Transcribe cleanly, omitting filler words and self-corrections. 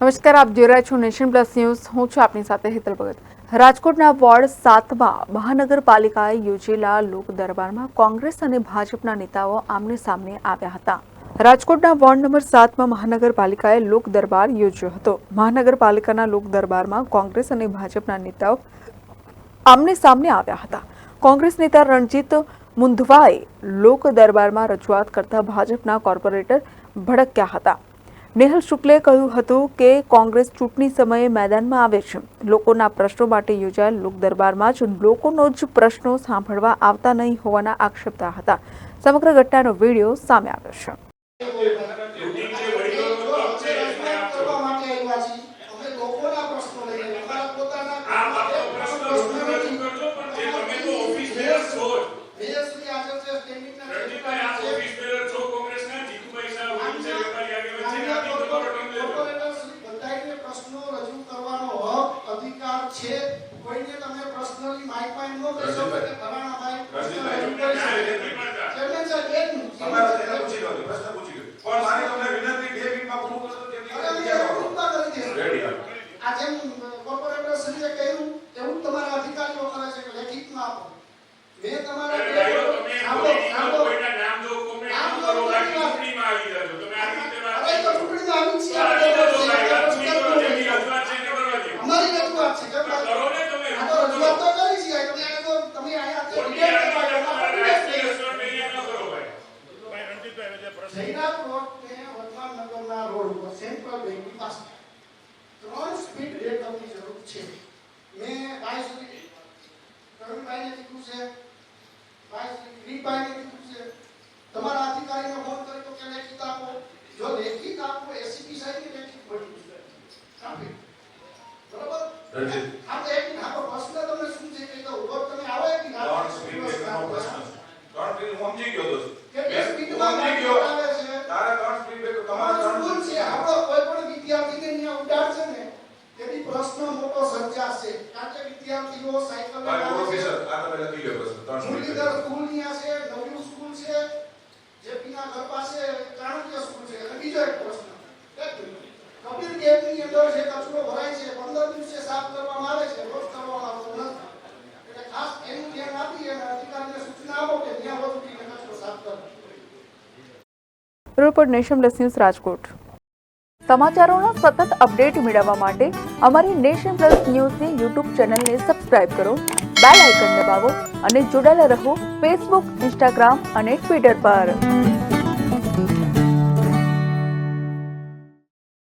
નમસ્કાર, આપ જોઈ રહ્યા છો નેશન પ્લસ ન્યૂઝ. હું છું આપની સાથે હેતલ ભગત. રાજકોટના વોર્ડ 7માં મહાનગરપાલિકાએ યોજેલા લોક દરબારમાં કોંગ્રેસ અને ભાજપના નેતાઓ આમને સામને આવ્યા હતા. રાજકોટના વોર્ડ નંબર 7માં મહાનગરપાલિકાએ લોક દરબાર યોજ્યો હતો. મહાનગરપાલિકાના લોક દરબારમાં કોંગ્રેસ અને ભાજપના નેતાઓ આમને સામને આવ્યા હતા. કોંગ્રેસ નેતા રણજીત મુંધવાએ લોક દરબારમાં રજૂઆત કરતા ભાજપના કોર્પોરેટર ભડક્યા હતા. નેહલ શુક્લે કહ્યું હતું કે કોંગ્રેસ ચૂંટણી સમયે મેદાનમાં આવે છે. લોકોના પ્રશ્નો માટે યોજાયેલ લોક દરબારમાં જ લોકોનો જ પ્રશ્નો સાંભળવા આવતા નહીં હોવાના આક્ષેપતા હતા. સમગ્ર ઘટનાનો વિડીયો સામે આવ્યો છે. છે કોઈને તમે પર્સનલી માઈક માં નો કહેશો કે ફલાણા ભાઈ ચેરમેન સાહેબ એક મિનિટ તમારે પૂછી લો પ્રશ્ન પૂછી લો પણ મારી તમને વિનંતી 2 મિનિટમાં પૂરું કરશો તો તેની રેડી આ જેમ કોર્પોરેટર શ્રીએ કહ્યું એવું તમારા અધિકારીઓ કરે છે કે લેખિતમાં આપો. મેં તમારા કોઈના નામ જો કોમેન્ટ કરો બાકી ચૂંટણીમાં આવી જાજો તમે આ રીતે વાત અરે તો ચૂંટણીમાં આવી છે અમારી રજૂઆત છે કરો ને તમે આ તો રજૂઆત તો કરી છે તમે આયા જયરાજ રોડ ને વર્તમાન નગરના રોડ ઉપર સેન્ટ્રલ બેંકની પાસે 3 સ્પીડ બ્રેકરની જરૂર છે. મેં ભાઈ સુધી પ્રવીણભાઈને કીધું છે, ભાઈ શ્રી ગ્રીભાઈને કીધું છે, તમારા અધિકારીને ફોન કરી તો કે લેખિત આપો. જો લેખિત આપો એસીપી સાહેબને લેખિત મળી કાપી બરોબર. આ તો એક નાનો પ્રશ્ન તમને શું છે કે તો ઉપર તમે આવો એક નાનો પ્રશ્ન સમજી ગયો દોસ્ત કે સ્પીડમાં સમજી ગયો આવે છે તારે 3 સ્પીડ બ્રેક તમારા સ્કૂલ છે આપણો કોઈ પણ વિદ્યાર્થીને અહીંયા ઉડાડશે ને તેથી પ્રશ્ન મોટો સર્જાશે. કારણ કે વિદ્યાર્થીઓ સાયકલ લઈને પ્રોફેસર આ તમે લખી લો પ્રશ્ન 3 સ્પીડ બ્રેક સ્કૂલ ની આ છે, નવયુ સ્કૂલ છે, જેપીના ઘર પાસે ચાણક્ય સ્કૂલ છે. અને બીજો એક પ્રશ્ન કપિલ ગેટની અંદર જે કચરો ભરાય છે 15 દિવસે સાફ કરવામાં આવે છે, રોજ કરવામાં આવતો નથી. એટલે ખાસ એનું ધ્યાન આપી અને અધિકારીને સૂચના આપો કે ત્યાં વધુ કચરો સાફ કરો. Report nation plus news Rajkot. સમાચારોના સતત અપડેટ મેળવવા માટે અમારી નેશન પ્લસ ન્યૂઝની યુટ્યુબ ચેનલને સબસ્ક્રાઇબ કરો, બેલ આઇકન દબાવો અને જોડાયેલા રહો ફેસબુક, ઇન્સ્ટાગ્રામ અને ટ્વિટર પર.